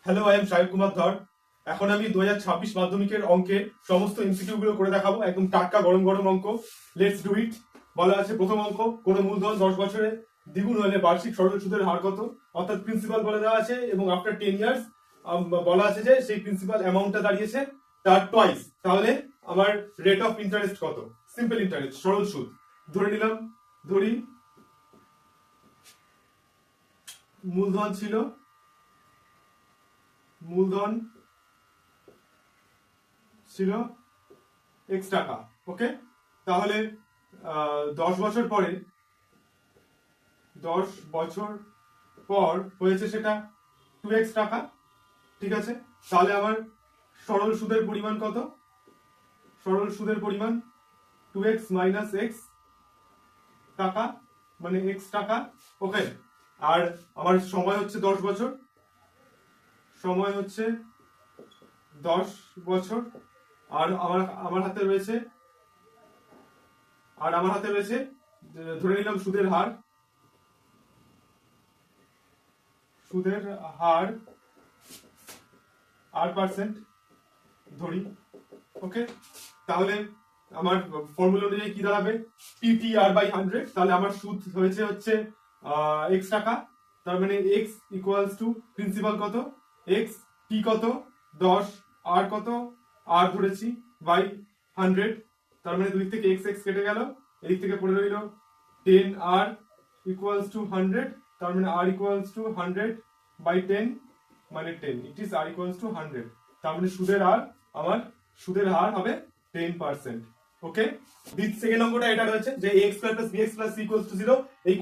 Hello, I am সাহেব কুমার ধর। এখন আমি 2026 মাধ্যমিকের অঙ্কের সমস্ত এমসিকিউ গুলো করে দেখাবো, একদম টাটকা গরম গরম অঙ্ক। Let's do it. বলা আছে প্রথম অঙ্ক, কোন মূলধন 10 বছরে দ্বিগুণ হলে বার্ষিক সরল সুদের হার কত? অর্থাৎ প্রিন্সিপাল বলে দেওয়া আছে এবং আফটার 10 ইয়ার্স বলা আছে যে সেই প্রিন্সিপাল অ্যামাউন্টটা দাঁড়িয়েছে তার টুয়াইস। তাহলে আমার রেট অফ ইন্টারেস্ট কত? সিম্পল ইন্টারেস্ট, সরল সুদ ধরে নিলাম। ধরি মূলধন ছিল x টাকা। ওকে, তাহলে 10 বছর পরে 10 বছর পর হয়েছে সেটা 2x টাকা। ঠিক আছে, তাহলে আমার সরল সুদের পরিমাণ কত? সরল সুদের পরিমাণ 2x মাইনাস x টাকা, মানে x টাকা। ওকে, আর আমার সময় হচ্ছে 10 বছর। সময় হচ্ছে 10 বছর। আর আমার হাতে রয়েছে ধরে নিলাম সুদের হার 8% ধরি। ওকে, তাহলে আমার ফর্মুলা অনুযায়ী কি দাঁড়াবে? PTR by 100। তাহলে আমার সুদ হয়েছে হচ্ছে x টাকা। তার মানে x ইকুয়ালস টু প্রিন্সিপাল কত, x, t কত 10, r কত, r ধরেছি বাই 100। তার মানে দুই থেকে x কেটে গেল, এদিক থেকে পড়ে রইল 10r ইকুয়ালস টু 100। তার মানে r ইকুয়ালস টু 100 বাই 10, মানে 10। It is r equals to 100। তার মানে সুদের হার হবে 10%। ওকে, সেকেন্ড অঙ্কটা এটা রয়েছে যে ax square plus bx plus c equals to 0। এই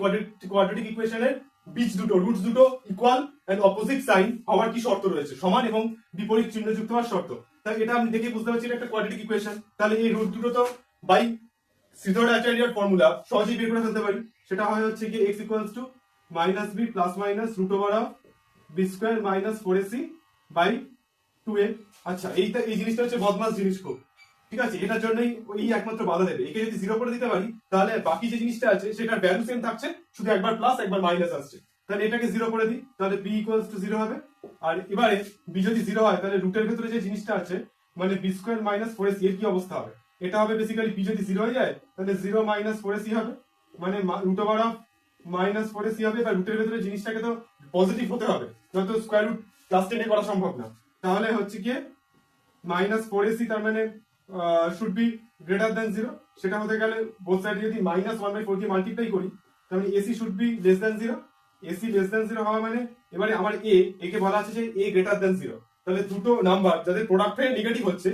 কোয়াড্রেটিক ইকুয়েশনের বীজ দুটো, রুটস দুটো ইকুয়াল এন্ড অপোজিট সাইন হওয়ার কি শর্ত রয়েছে? সমান এবং বিপরীত চিহ্ন যুক্ত হওয়ার শর্ত। তাহলে এটা আমি দেখে বুঝতে পারছি এটা একটা কোয়াড্রেটিক ইকুয়েশন। তাহলে এই রুট দুটো তো বাই শ্রীধর-আচার্যের ফর্মুলা সহজেই বের করে ফেলতে পারি। সেটা হয় হচ্ছে কি x equals to minus b plus minus root over of b square minus 4ac by 2a। আচ্ছা, এই জিনিসটা হচ্ছে বদমাস জিনিস খুব। ঠিক আছে, এটার জন্যই ওই একমাত্র বাধা দেবে। একে যদি 0 করে দিতে পারি তাহলে বাকি যে জিনিসটা আছে সেটার ভ্যালু সেম থাকছে, শুধু একবার প্লাস একবার মাইনাস আসছে। তাহলে এটাকে 0 করে দিই, তাহলে b ইকুয়ালস টু 0 হবে। আর এবারে b যদি 0 হয় তাহলে রুটের ভেতরে যে জিনিসটা আছে মানে b স্কয়ার মাইনাস 4ac এর কি অবস্থা হবে? এটা হবে বেসিক্যালি b যদি 0 হয়ে যায় তাহলে 0 মাইনাস 4ac হবে, মানে root over of minus 4ac হবে। বা রুটের ভেতরে জিনিসটাকে তো পজিটিভ হতে হবে, নয়তো স্কয়ার রুট ক্লাস 10 এ করা সম্ভব না। তাহলে হচ্ছে কি মাইনাস 4ac, তার মানে শুড বি গ্রেটার দ্যান 0। সেটা হতে গেলে বোথ সাইডে যদি মাইনাস 1/4 দিয়ে মাল্টিপ্লাই করি তাহলে AC should be less than 0। AC less than 0 হওয়া মানে এবারে আমার একে বলা আছে যে এ গ্রেটার দ্যান 0। তাহলে দুটো নাম্বার যাদের প্রোডাক্ট হয়ে নেগেটিভ হচ্ছে,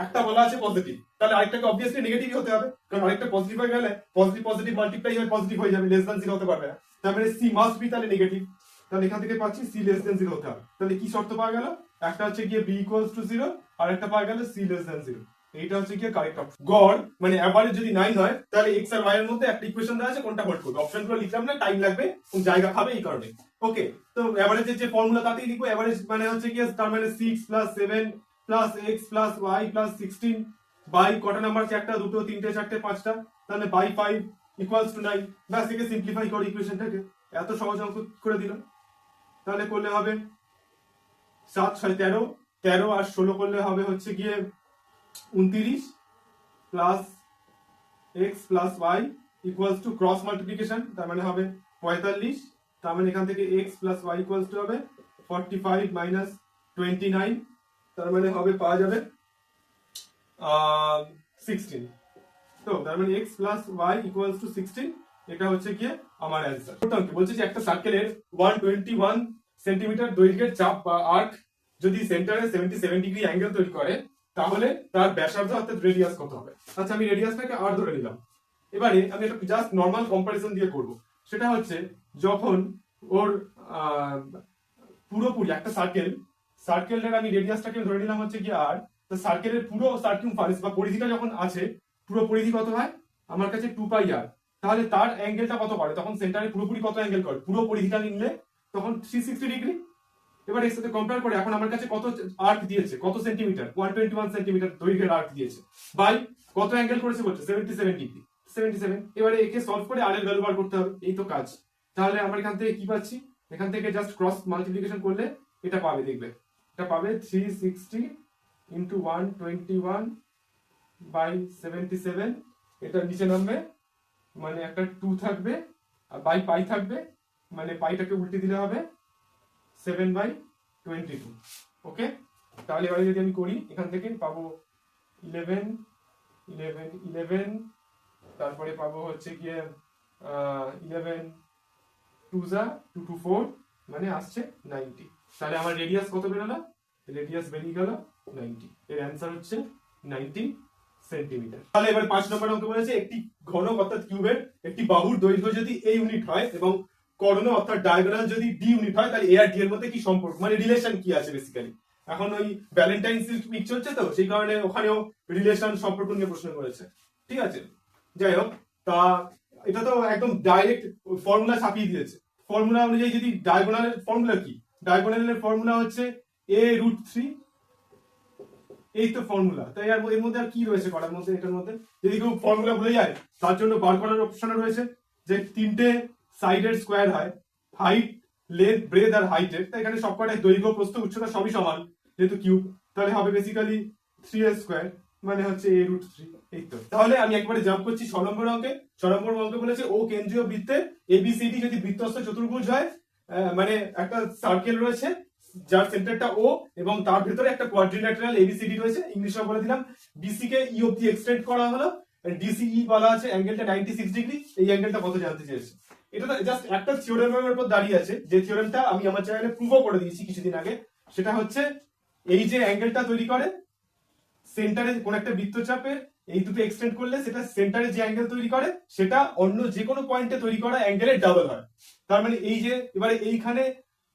একটা বলা আছে পজিটিভ, তাহলে আরেকটাকে অবভিয়াসলি নেগেটিভই হতে হবে, কারণ আরেকটা পজিটিভ হয়ে গেলে পজিটিভ পজিটিভ মাল্টিপ্লাই হয়ে পজিটিভ হয়ে যাবে, লেস দ্যান 0 হতে পারবে না। তার মানে সি মাস্ট বি তাহলে নেগেটিভ। তাহলে এখান থেকে পাচ্ছি সি লেস দ্যান 0 হতে হবে। তাহলে কি শর্ত পাওয়া গেল? একটা হচ্ছে গিয়ে বি ইকুয়ালস টু 0, আর একটা পাওয়া গেল সি লেস দ্যান 0। এইটা হচ্ছে কি কারেক্ট অপশন। গড় মানে এভারেজ যদি 9 হয় তাহলে x আর y এর মধ্যে একটা ইকুয়েশন দেওয়া আছে, কোনটা হোল্ড করবে? অপশনগুলো লিখলাম না, টাইম লাগবে এবং জায়গা খাবে এই কারণে। ওকে, তো এভারেজের যে ফর্মুলা তাতেই লিখবো। এভারেজ মানে হচ্ছে কি তার মানে 6 plus 7 plus x plus y plus 16 by কটা নাম্বার আছে? একটা, দুটো, তিনটে, চারটে, পাঁচটা, তাহলে বাই 5 ইকুয়ালস টু 9। ব্যাস, একে সিম্পলিফাই করে ইকুয়েশনটাকে এত সহজ অঙ্ক করে দিলাম। তাহলে করলে হবে 7 6 13, 13 আর 16 করলে হবে হচ্ছে গিয়ে 29 plus X plus Y equals to cross multiplication, তার মানে হবে 45। তার মানে এখান থেকে X plus Y equals to হবে 45 মাইনাস 29, তার মানে হবে পাওয়া যাবে 16। তো তার মানে X plus Y equals to 16, এটা হচ্ছে গিয়ে আমার অ্যান্সার। বলছে যে একটা সার্কেলের 121 সেন্টিমিটার দৈর্ঘ্যের চাপ বা আর্ক যদি সেন্টারে 77 ডিগ্রি অ্যাঙ্গেল তৈরি করে তাহলে তার ব্যাসার্ধ অর্থাৎ রেডিয়াস কত হবে? আচ্ছা, আমি রেডিয়াসটাকে আর ধরে নিলাম। এবারে আমি একটা জাস্ট নর্মাল কম্পারিজন দিয়ে করব। সেটা হচ্ছে যখন ওর পুরোপুরি একটা সার্কেলের আমি রেডিয়াসটাকে ধরে নিলাম হচ্ছে কি আর, তো সার্কেলের পুরো সার্কিউমফারেন্স বা পরিধিটা যখন আছে, পুরো পরিধি কত হয় আমার কাছে 2 পাই আর। তাহলে তার অ্যাঙ্গেলটা কত করে? তখন সেন্টারে পুরোপুরি কত অ্যাঙ্গেল করে? পুরো পরিধিটা নিলে তখন 360 ডিগ্রি। এবার এর সাথে কম্পেয়ার করে এখন আমার কাছে কত আর্ক দিয়েছে, কত সেন্টিমিটার, 121 সেন্টিমিটার দৈর্ঘ্যের আর্ক দিয়েছে, বাই কত অ্যাঙ্গেল করেছে বলছে 77 ডিগ্রি, 77। এবারে একে সলভ করে আর এর ভ্যালু বার করতে হবে, এই তো কাজ। তাহলে আমরা এখান থেকে কি পাচ্ছি? এখান থেকে জাস্ট ক্রস মাল্টিপ্লিকেশন করলে এটা পাবে, দেখবে এটা পাবে 360 ইন্টু 121/77, এটা নিচে নামবে, মানে একটা 2 থাকবে আর বাই পাই থাকবে, মানে পাইটাকে উল্টে দিলে হবে 7/22। ওকে, তাহলে এবারে যদি আমি করি এখান থেকে পাবো 11 11 11, তারপরে পাবো হচ্ছে গিয়ে 11 2 যা 2 2 4, মানে আসছে 90। তাহলে আমার রেডিয়াস কত বেরোলো? রেডিয়াস বেরিয়ে গেল 90। এর অ্যান্সার হচ্ছে 90 সেন্টিমিটার। তাহলে এবার 5 নম্বর অঙ্ক বলেছে একটি ঘনক অর্থাৎ কিউবের একটি বাহুর দৈর্ঘ্য যদি a ইউনিট হয় এবং কর্ণ অর্থাৎ ডায়াগোনাল যদি d ইউনিট হয়, তাহলে a আর d এর মধ্যে কি সম্পর্ক, মানে রিলেশন কি আছে বেসিক্যালি। এখন ওই ভ্যালেন্টাইন্স উইক চলছে তো, সেই কারণে ওখানেও রিলেশন সম্পর্ক নিয়ে প্রশ্ন করেছে। ঠিক আছে, যাই হোক, তা এটা তো একদম ডাইরেক্ট ফর্মুলা ছাপিয়ে দিয়েছে। ফর্মুলা অনুযায়ী যদি ডায়াগোনালের ফর্মুলা কি, ডায়াগোনালের ফর্মুলা হচ্ছে a√3, এই তো ফর্মুলা। তাই আর এর মধ্যে আর কি রয়েছে করার মধ্যে, এটার মধ্যে যদি কেউ ফর্মুলা ভুলে যায় তার জন্য বার করার অপশন রয়েছে যে 3টে সাইডের স্কোয়ার হয় হাইট, লেন্থ, ব্রেথ আর হাইটের, তাই এখানে সবকটাই দৈর্ঘ্য, প্রস্থ, উচ্চতা সবই সমান যেহেতু কিউব, তাহলে হবে বেসিক্যালি 3a², মানে হচ্ছে a√3। এই তো, তাহলে আমি একবারে জাম্প করছি 6 নম্বর অঙ্কে। 6 নম্বর অঙ্কে বলেছে ও কেন্দ্রীয় বৃত্তের এবিসিডি যদি বৃত্তস্থ চতুর্ভুজ হয়, মানে একটা সার্কেল রয়েছে যার সেন্টারটা ও এবং তার ভেতরে একটা কোয়াড্রিল্যাটারাল এবিসিডি রয়েছে, ইংলিশে বলে দিলাম বিসি কে ই অবধি এক্সটেন্ড করা হলো, ডিসিই বলা আছে, অ্যাঙ্গেলটা 96 ডিগ্রি। এই অ্যাঙ্গেলটা কত জানতে চেয়েছে। এটা জাস্ট একটা থিওরেমের উপর দাঁড়িয়ে আছে, যে থিওরেমটা আমি আমার চ্যানেলে প্রুভও করে দিয়েছি কিছুদিন আগে। সেটা হচ্ছে এই যে অ্যাঙ্গেলটা তৈরি করে সেন্টারে কোন একটা বৃত্তচাপের এই দুটো এক্সটেন্ড করলে সেটা সেন্টারে যে অ্যাঙ্গেল তৈরি করে সেটা অন্য যে কোনো পয়েন্টে তৈরি করা অ্যাঙ্গেলের ডাবল হয়। তার মানে এই যে এবারে এইখানে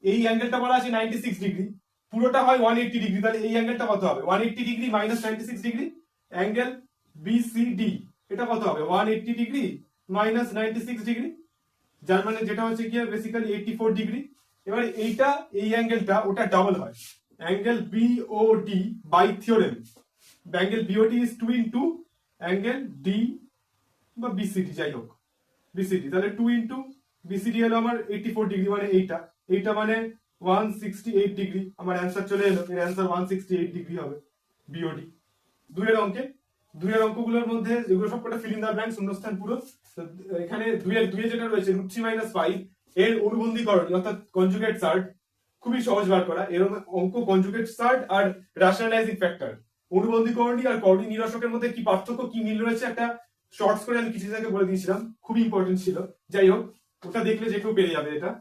এই অ্যাঙ্গেলটা বলা আছে 96 ডিগ্রি, পুরোটা হয় 180 ডিগ্রি, তাহলে এই অ্যাঙ্গেলটা কত হবে? 180 degree minus 96 degree, angle BCD এটা কত হবে? 180 ডিগ্রি মাইনাস 96 ডিগ্রি, যার মানে যেটা হচ্ছে গিয়ে বেসিক্যালি 84 ডিগ্রি। এবারে এইটা এই অ্যাঙ্গেলটা ওটা ডাবল হয়, angle BOD by theorem, angle BOD is 2 into angle D বা বিসিডি, যাই হোক বিসিডি, তাহলে 2 ইনটু বিসিডি হলো আমার 84 ডিগ্রি, মানে এইটা মানে 168 ডিগ্রি। আমার অ্যান্সার চলে এলো, এর অ্যান্সার 168 ডিগ্রি হবে বিওডি। দুইয়ের অঙ্কগুলোর মধ্যে এগুলো সবকটা ফিল ইন দা ব্ল্যাঙ্ক, শূন্যস্থান পুরো। এখানে দুইয়ে যেটা রয়েছে √3 - 5 এর অনুবন্ধীকরণ অর্থাৎ কনজুগেট সার্ট, খুবই সহজ বার করা। এরকম অঙ্ক কনজুগেট সার্ট আর রেশনালাইজিং ফ্যাক্টর, অনুবন্ধীকরণী আর কর্ণী নিরসকের মধ্যে কি পার্থক্য, কি মিল রয়েছে, একটা শর্টস করে আমি কিছুদিন আগে বলে দিয়েছিলাম, খুবই ইম্পর্টেন্ট ছিল। যাই হোক, ওটা দেখলে যে কেউ পেরে যাবে এটা।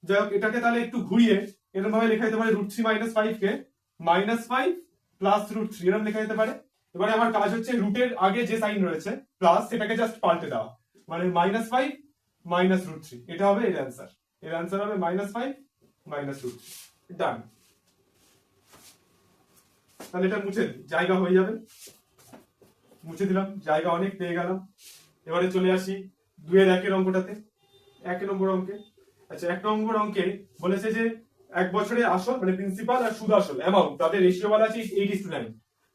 যাই হোক, এটাকে তাহলে একটু ঘুরিয়ে এরকম ভাবে লেখা যেতে পারে √3 - 5 কে -5 প্লাস √3 এরকম লেখা যেতে পারে। এবারে আমার কাজ হচ্ছে রুটের আগে যে সাইন রয়েছে প্লাস, সেটাকে জাস্ট পাল্টে দেওয়া, মানে -5 মাইনাস √3, এটা হবে এর অ্যান্সার। এর অ্যান্সার হবে -5 মাইনাস √3। ডান। তাহলে এটা মুছে দিই, জায়গা হয়ে যাবে, মুছে দিলাম, জায়গা অনেক পেয়ে গেলাম। এবারে চলে আসি 2-1 অঙ্কটাতে। 1 নম্বর অঙ্কে, আচ্ছা 1 নম্বর অঙ্কে বলেছে যে 1 বছরের আসল মানে প্রিন্সিপাল আর সুদ আসল অ্যামাউন্ট, তাদের রেশিও বলা আছে 8:9,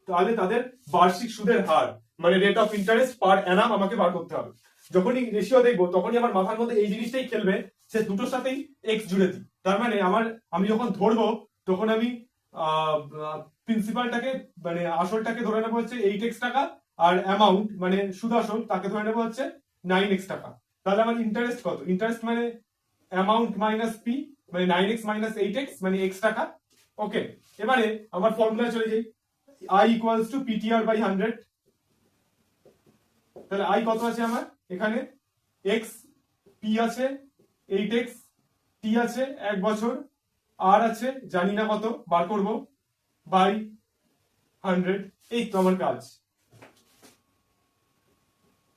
তাহলে তাদের বার্ষিক সুদের হার মানে রেট অফ ইন্টারেস্ট পার অ্যানাম আমাকে বার করতে হবে। যখনই রেশিও দেখবো তখনই আমার মাথার মধ্যে এই জিনিসটাই খেলবে, সে দুটোর সাথেই এক্স জুড়ে দিই। তার মানে আমি যখন ধরবো তখন আমি প্রিন্সিপালটাকে মানে আসলটাকে ধরে নেবো হচ্ছে 8x টাকা, আর অ্যামাউন্ট মানে সুদ আসল তাকে ধরে নেবো হচ্ছে 9x টাকা। তাহলে আমার ইন্টারেস্ট কত? ইন্টারেস্ট মানে অ্যামাউন্ট মাইনাস পি, মানে 9x মাইনাস 8x মানে x টাকা। ওকে, এবারে আমার ফর্মুলা চলে যাই, I equals to PTR by 100। তাহলে I কত আছে আমার এখানে? x, p আছে 8x, t আছে 1 বছর, r আছে জানি না কত, বার করব বাই 100। এই তো আমার কাজ।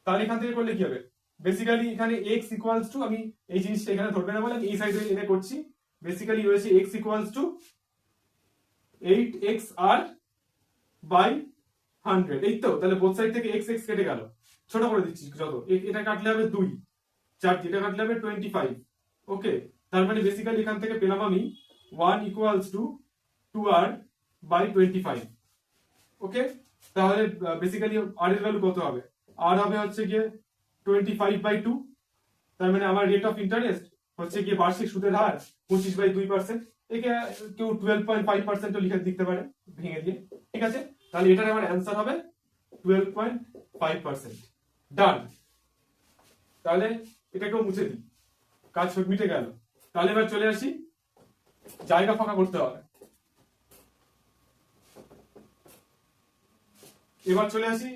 তাহলে এখান থেকে করলে কি হবে? বেসিক্যালি এখানে x ইকুয়ালস টু, আমি এই জিনিসটা এখানে ধরবে না বলে আমি এই সাইডে এনে করছি। বেসিক্যালি রয়েছে x equals two 8xr by 100। এই তো, তাহলে বোথ সাইড থেকে x কেটে গেল, ছোট করে দিচ্ছি যত, এটা কাটলে হবে 2, 4 এটা কাটলে হবে 25। ওকে, তার মানে বেসিক্যালি এখান থেকে পেলাম আমি 1 ইকুয়ালস টু 2r বাই 25। ওকে, তাহলে বেসিক্যালি r এর ভ্যালু কত হবে? r হবে হচ্ছে গিয়ে 25/2, তার মানে আমার রেট অফ ইন্টারেস্ট হচ্ছে গিয়ে বার্ষিক সুদের হার 25/2%। একে কেউ 12.5% লিখে দিতে পারে ভেঙে দিয়ে, ঠিক আছে। তাহলে এটার আমার অ্যান্সার হবে 12.5%। ডান। তাহলে এটাকেও মুছে দিই, কাজ মিটে গেল। তাহলে এবার চলে আসি, জায়গা ফাঁকা করতে হবে। এবার চলে আসি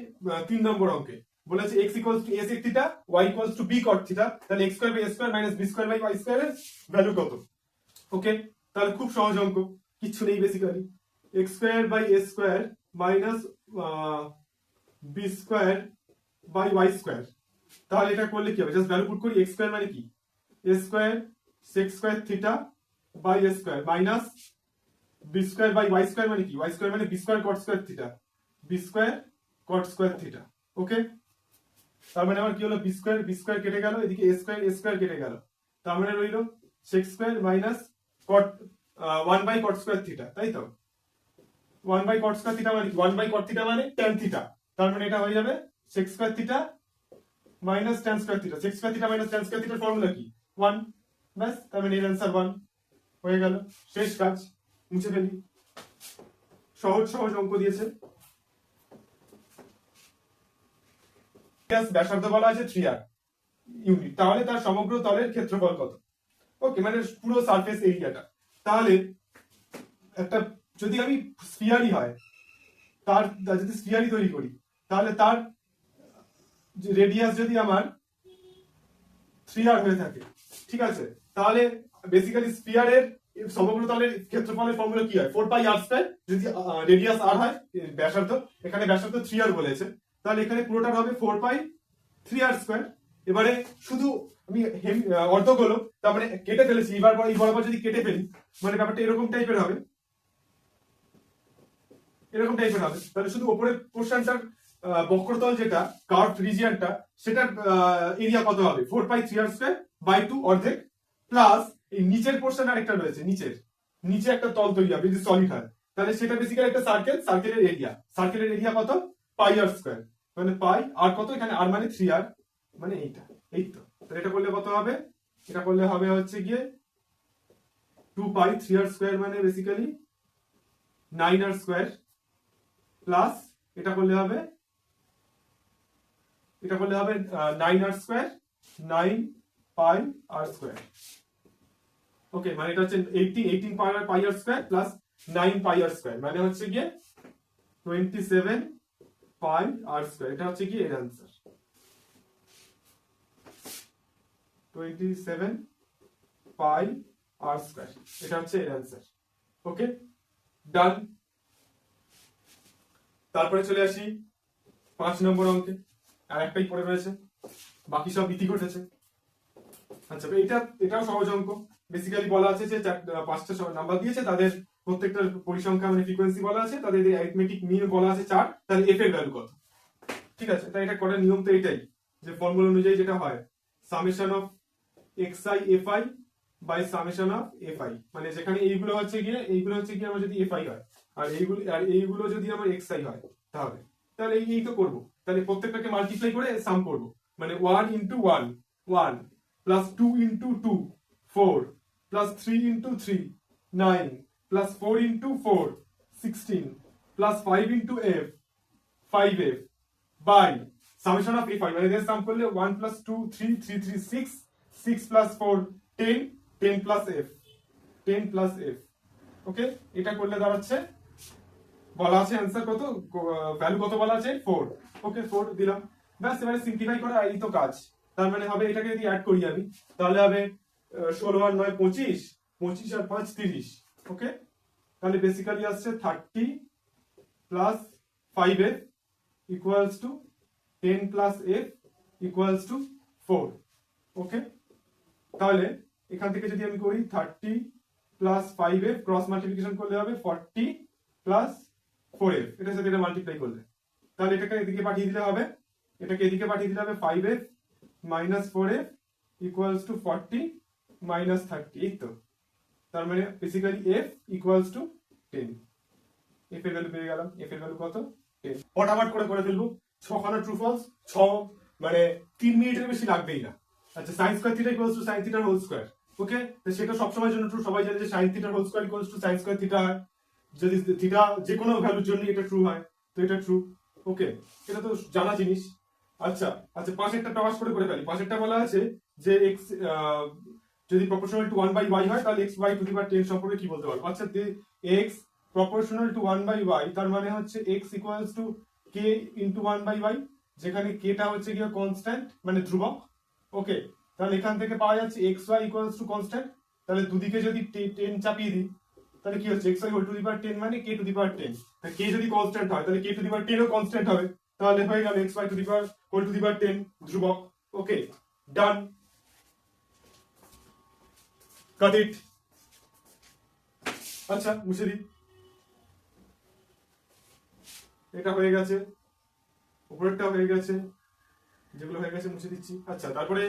3 নম্বর অঙ্কে। বলেছে x equals to a sec theta, y equals to b cot theta. তাহলে x square by a square minus b square by y square এর ভ্যালু কত? ওকে, তাহলে খুব সহজ অঙ্ক, কিচ্ছু নেই basically. x square by a square minus b square by y square. তাহলে এটা করলে কি হবে? জাস্ট ভ্যালু পুট করি। x স্কয়ার মানে কি? a square sec square theta by a square minus b square by y square মানে কি? y স্কয়ার মানে b square cot square theta, b square cot square theta. Okay, তার মানে আমার কি হলো? b স্কয়ার কেটে গেল, এদিকে a স্কয়ার কেটে গেল। তার মানে রইল sec square minus cot 1 by cot square theta, তাই তো? 1 বাই cot স্কয়ার থিটা মানে 1 বাই cot থিটা মানে tan থিটা। তার মানে এটা হয়ে যাবে sec square theta minus tan square theta. sec square theta minus tan square থিটার ফর্মুলা কি? 1। বাস, তার মানে এর आंसर 1 হয়ে গেল। শেষ কাজ, মুছে ফেলি। সহজ সহজ অঙ্ক দিয়েছে। ব্যাসার্ধ বলা আছে 3r ইউনিট, তাহলে তার সমগ্র তলের ক্ষেত্রফল কত? ওকে, মানে পুরো সারফেস এরিয়াটা। তাহলে একটা যদি আমি স্ফিয়ারই হয়, তার যদি স্ফিয়ারই তৈরি করি, তাহলে তার রেডিয়াস যদি আমার 3r হয়ে থাকে, ঠিক আছে, তাহলে বেসিক্যালি স্ফিয়ারের সমগ্র তলের ক্ষেত্রফলের ফর্মুলা কি হয়? 4πr²। যদি রেডিয়াস r হয়, ব্যাসার্ধ, এখানে ব্যাসার্ধ 3r বলেছে, তাহলে এখানে পুরোটার হবে 4π3r²। এবারে শুধু আমি অর্ধগোলক, তার মানে কেটে ফেলেছি, এবার এই বরাবর যদি কেটে ফেলি, মানে ব্যাপারটা এরকম টাইপের হবে, এরকম টাইপের হবে। তাহলে শুধু উপরের পোর্শনটার বক্রতল যেটা কার্ভ রিজিয়নটা, সেটার এরিয়া কত হবে? 4π3r²/2 অর্ধেক, প্লাস এই নিচের পোর্শন আরেকটা রয়েছে, নিচে একটা তল তৈরি হবে যদি সলিড হয়, তাহলে সেটা বেসিক্যালি একটা সার্কেলের এরিয়া কত? πr²। মানে পাই আর কত? এখানে আর মানে 3r, মানে এইটা, এই তো। তাহলে এটা করলে কত হবে? এটা করলে হবে হচ্ছে গিয়ে 2π3r² মানে বেসিক্যালি 9r², প্লাস এটা করলে হবে 9r², 9πr²। ওকে, মানে এটা হচ্ছে 18 πr² প্লাস 9πr², মানে হচ্ছে গিয়ে 27πr²। এটা হচ্ছে কি এর आंसर, 27πr²। এটা হচ্ছে এর आंसर। ওকে, ডান। তারপরে চলে আসি 5 নম্বর অঙ্কে। আর একটাই পড়ে রয়েছে, বাকি সব ইতি ঘটেছে। আচ্ছা, এটাও সহজ অঙ্ক। বেসিক্যালি বলা আছে যে 5টা নাম্বার দিয়েছে, তাদের প্রত্যেকটার পরিসংখ্যা মানে ফ্রিকোয়েন্সি বলা আছে, তাদের অ্যারিথমেটিক মিন বলা আছে 4। তাহলে এফ এর ভ্যালু কত? ঠিক আছে, তাই এটা করার নিয়ম তো এটাই, যে ফর্মুলা অনুযায়ী যেটা হয় summation of xi fi by summation of fi, মানে যেখানে এইগুলো হচ্ছে গিয়ে আমার যদি fi হয়, আর এইগুলো যদি আমার xi হয়, তাহলে এই তো করব। তাহলে প্রত্যেকটাকে মাল্টিপ্লাই করে সাম করব, মানে 1 into 1 1 plus 2 into 2 4 plus 3 into 3 9 plus 4 into 4 16 plus 5 into f 5f by summation of f, মানে এদের সাম করলে 1 plus 2 3 3 3 6 6 plus 4 10 10 plus f 10 plus f। ওকে, এটা করলে দাঁড়াচ্ছে, বলা আছে आंसर কত, ভ্যালু কত বলা আছে? 4। ওকে, 4 দিলাম। ব্যাস, এবারে সিম্পলিফাই করা এই তো কাজ। তার মানে হবে এটাকে যদি অ্যাড করি আমি, তাহলে হবে 16 আর 9 25, 25 আর 5 30। ওকে, তাহলে বেসিক্যালি আসছে 30 plus 5f equals to 10 plus f equals to 4। ওকে, তাহলে এখান থেকে যদি আমি করি 30 প্লাস 5f ক্রস মাল্টিপ্লিকেশন করলে হবে 40 প্লাস 4f, এটার সাথে এটা মাল্টিপ্লাই করলে, তাহলে এটাকে এদিকে পাঠিয়ে দিলে হবে, 5f minus 4f equals to 40 minus 30। এই তো, তার মানে basically f equals to 10। f এর ভ্যালু পেয়ে গেলাম। f এর ভ্যালু কত? 10। ফটাফট করে ফেলবো। 6খানা ট্রু ফলস, 6 মানে 3 মিনিটের বেশি লাগবেই না। আচ্ছা, sin square theta equals to sin থিটার হোল স্কয়ার। ওকে, তো সেটা সবসময়ের জন্য ট্রু। সবাই জানে যে sin theta whole square equals to sin square theta হয়, যদি থিটা যে কোনো ভ্যালুর জন্য এটা ট্রু হয়, তো এটা ট্রু। ওকে, এটা তো জানা জিনিস। আচ্ছা আচ্ছা, পাশেরটা টস করে ফেলি। পাশেরটা বলা আছে যে x যদি প্রপোর্শনাল টু 1/y হয় তাহলে x by two the power 10 সম্পর্কে কি বলতে পারবো? আচ্ছা, x প্রপোর্শনাল টু 1/y তার মানে হচ্ছে x equals two k into 1/y, যেখানে k টা হচ্ছে গিয়ে কনস্ট্যান্ট মানে ধ্রুবক। ওকে, তাহলে এখান থেকে পাওয়া যাচ্ছে xy ইকুয়ালস টু কনস্ট্যান্ট। তাহলে দুদিকে যদি 10 চাপিয়ে দিই তাহলে কি হচ্ছে xy whole to the power 10 মানে k টু দি পাওয়ার 10। তাহলে k যদি কনস্ট্যান্ট হয় তাহলে k টু দি পাওয়ার 10 ও কনস্ট্যান্ট হবে, তাহলে হয়ে গেল xy to the power whole to the power 10 ধ্রুবক। ওকে, ডান, কাট ইট। আচ্ছা, মুছে দিই। এটা হয়ে গেছে, উপরেরটা হয়ে গেছে, যেগুলো হয়ে গেছে মুছে দিচ্ছি। আচ্ছা, তারপরে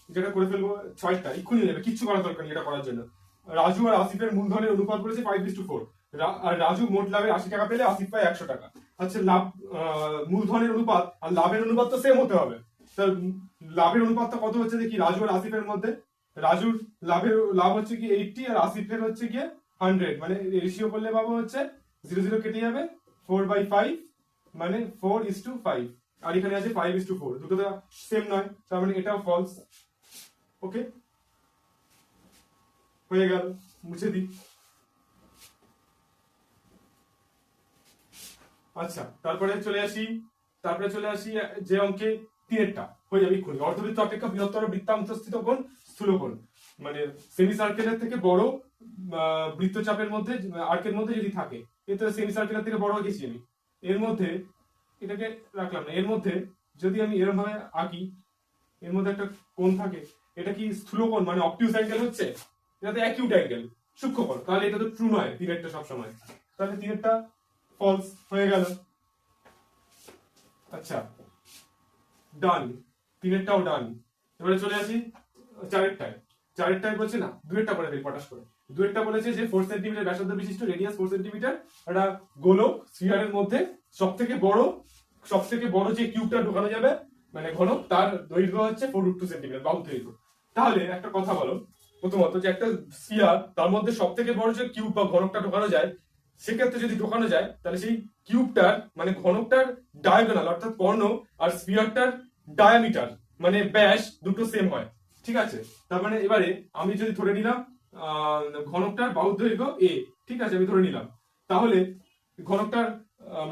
যেটা করে ফেলবো 6টা এক্ষুনি নেবে, কিচ্ছু করার দরকার নেই এটা করার জন্য। রাজু আর আসিফের মূলধনের অনুপাত বলেছে 5:4, আর রাজু মোট লাভের 80 টাকা পেলে আসিফ পায় 100 টাকা। আচ্ছা, লাভ মূলধনের অনুপাত আর লাভের অনুপাত তো সেম হতে হবে। তার লাভের অনুপাতটা কত হচ্ছে দেখি রাজু আর আসিফের মধ্যে। রাজুর লাভ হচ্ছে কি 80 আর আসিফের হচ্ছে গিয়ে 100, মানে রেশিও করলে পাবো হচ্ছে 0 0 কেটে যাবে 4/5 মানে 4:5, আর এখানে আছে 5:4, দুটো তো সেম নয়, তার মানে এটাও ফলস। ওকে, হয়ে গেল, মুছে দিই। আচ্ছা, তারপরে চলে আসি যে অঙ্কে 3-এরটা হয়ে যাবে এক্ষুনি। অর্ধবৃত্ত অপেক্ষা বৃহত্তর বৃত্তান্তস্থিত কোণ স্থূল কোণ, মানে সেমি সার্কেলের থেকে বড় বৃত্তচাপের মধ্যে আর্কের মধ্যে যদি থাকে, এতে সেমি সার্কেলের থেকে বড় হয়ে গেছি আমি। এর মধ্যে এটাকে রাখলাম না, এর মধ্যে যদি আমি এরকম ভাবে আঁকি, এর মধ্যে একটা কোণ থাকে, এটা কি স্থূল কোণ মানে অবটিউস অ্যাঙ্গেল হচ্ছে? এটা তো অ্যাকিউট অ্যাঙ্গেল, সূক্ষ্ম কোণ, তাহলে এটা তো ট্রু নয় 3-এরটা সবসময়, তাহলে 3-এরটা ফলস হয়ে গেল। আচ্ছা, ডান, 3-এরটাও ডান। এবারে চলে আসি 4-এরটায় বলছে না, 2-এরটা বলে দিই পটাশ করে। 2-এরটা বলেছে যে 4 সেন্টিমিটার ব্যাসার্ধ বিশিষ্ট রেডিয়াস 4 সেন্টিমিটার একটা গোলক স্ফিয়ারের মধ্যে সবথেকে বড় যে কিউবটা ঢোকানো যাবে মানে ঘনক, তার দৈর্ঘ্য হচ্ছে 4√2 সেন্টিমিটার বাহু দৈর্ঘ্য। তাহলে একটা কথা বলো, প্রথমত যে একটা স্ফিয়ার তার মধ্যে সবথেকে বড় যে কিউব বা ঘনকটা ঢোকানো যায়, সেক্ষেত্রে যদি ঢোকানো যায় তাহলে সেই কিউবটার মানে ঘনকটার ডায়াগোনাল অর্থাৎ কর্ণ আর স্ফিয়ারটার ডায়ামিটার মানে ব্যাস দুটো সেম হয়। ঠিক আছে, তার মানে এবারে আমি যদি ধরে নিলাম ঘনকটার বাহু দৈর্ঘ্য a, ঠিক আছে, আমি ধরে নিলাম, তাহলে ঘনকটার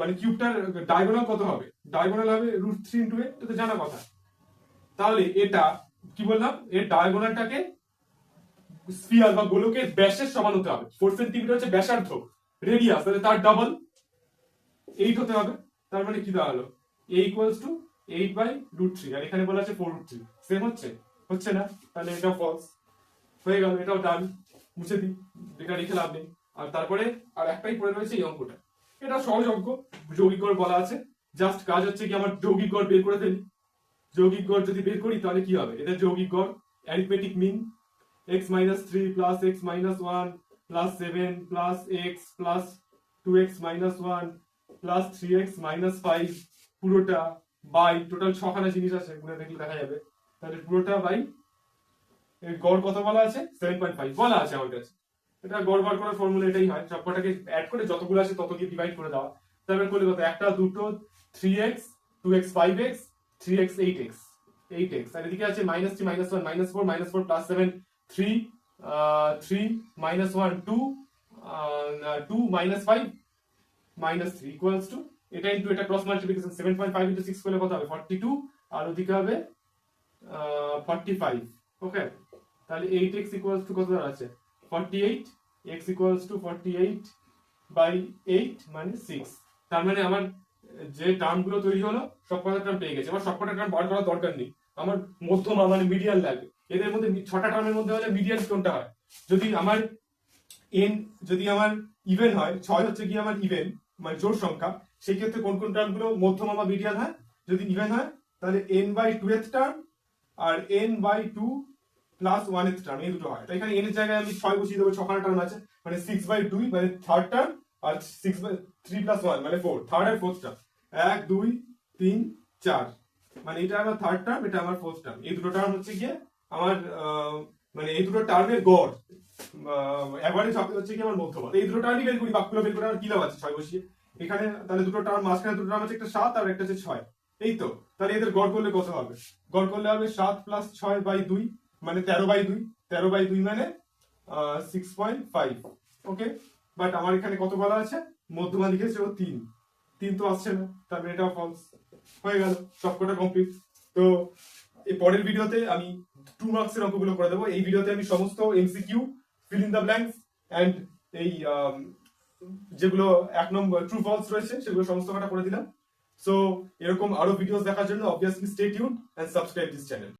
মানে কিউবটার ডায়াগোনাল কত হবে? ডায়াগোনাল হবে √3 × a, এটা তো জানা কথা। তাহলে এটা কি বললাম, এর ডায়াগোনালটাকে স্ফিয়ার বা গোলকের ব্যাসের সমান হতে হবে। 4 সেন্টিমিটার হচ্ছে ব্যাসার্ধ, রেডিয়াস তাহলে তার ডাবল 8 হতে হবে। তার মানে কি দাঁড়ালো a ইকুয়ালস টু 8/√3, আর এখানে বলা আছে 4√3, সেম হচ্ছে না, তাহলে এটা ফলস হয়ে গেল। এটাও ডান, মুছে দিই, এটা লিখে লাভ নেই। আর তারপরে আর একটাই পড়ে রয়েছে এই অঙ্কটা, এটা সহজ অঙ্ক, যৌগিক গড় বলা আছে। জাস্ট কাজ হচ্ছে কি আমার যৌগিক গড় বের করে ফেলি। যৌগিক গড় যদি বের করি তাহলে কি হবে? এটা যৌগিক গড় অ্যারিথমেটিক মিন x - 3 + x - 1 + 7 + x + 2x - 1 + 3x - 5 পুরোটা বাই টোটাল 6খানা জিনিস আছে, গুণে দেখলে দেখা যাবে। তাহলে পুরোটা বাই এর গড় কত বলা আছে? 7.5 বলা আছে আমার কাছে। এটা গড় বার করার ফর্মুলা এটাই হয়, সবকটাকে অ্যাড করে যতগুলো আছে ততকে ডিভাইড করে দেওয়া। তারপরে করলে কত? একটা, দুটো, 3x 2x 5x 3x 8x, আর এদিকে আছে -3 - 1 -4 -4 + 7 3 3 -1 2 2 -5 -3 ইকুয়ালস টু এটা ইনটু এটা ক্রস মাল্টিপ্লিকেশন 7.5 × 6 করলে কত হবে? 42, আর ওদিকে হবে 45। ওকে, তাহলে 8x ইকুয়ালস টু কত দাঁড়াচ্ছে? 48, x ইকুয়ালস টু 48/8 মানে 6। তার মানে আমার যে টার্মগুলো তৈরি হলো সবকটা টার্ম পেয়ে গেছে। আমার সবকটা টার্ম বার করার দরকার নেই, আমার মধ্যমা মানে মিডিয়ান লাগবে। এদের মধ্যে 6টা টার্মের মধ্যে হলে মিডিয়ান কোনটা হয়? যদি আমার ইভেন হয়, 6 হচ্ছে কি আমার ইভেন মানে জোড় সংখ্যা, সেই ক্ষেত্রে কোন কোন টার্মগুলো মধ্যমা বা মিডিয়ান হয়? যদি ইভেন হয় তাহলে n/2th টার্ম আর n/2 + 1th টার্ম, এই দুটো হয়। তাই এখানে n এর জায়গায় আমি 6 বসিয়ে দেবো, 6খানা টার্ম আছে, মানে 6/2 মানে থার্ড টার্ম, আর 3 + 1 মানে 4, থার্ড আর ফোর্থ টার্ম। 1 2 3 4, মানে এটা আমার থার্ড টার্ম, এটা আমার ফোর্থ টার্ম। এই দুটো টার্ম হচ্ছে গিয়ে আমার মানে এই দুটো টার্মের গড়, অ্যাভারেজ হবে হচ্ছে কি আমার মধ্যমান। এই দুটো টার্মই বের করি, বাকিগুলো বের করে আর কি লাভ আছে 6 বসিয়ে এখানে। তাহলে দুটো টার্ম, মাঝখানে দুটো টার্ম আছে, একটা 7 আর একটা হচ্ছে 6, এই তো। তাহলে এদের গড় করলে কত হবে? গড় করলে হবে 7 প্লাস 6/2 মানে 13/2, 13/2 মানে 6.5। ওকে, বাট আমার এখানে কত বলা আছে? মধ্যমান লিখেছে ও 3, 3 তো আসছে না, তার মানে এটা ফলস। হয়ে গেল, সবকটা কমপ্লিট। তো এই পরের ভিডিওতে আমি 2 মার্কসের অঙ্কগুলো করে দেবো। এই ভিডিওতে আমি সমস্ত MCQ, fill in the blanks and এই যেগুলো 1 নম্বর ট্রু ফলস রয়েছে সেগুলো সমস্ত কটা করে দিলাম। সো এরকম আরো ভিডিওস দেখার জন্য obviously stay tuned and subscribe this channel.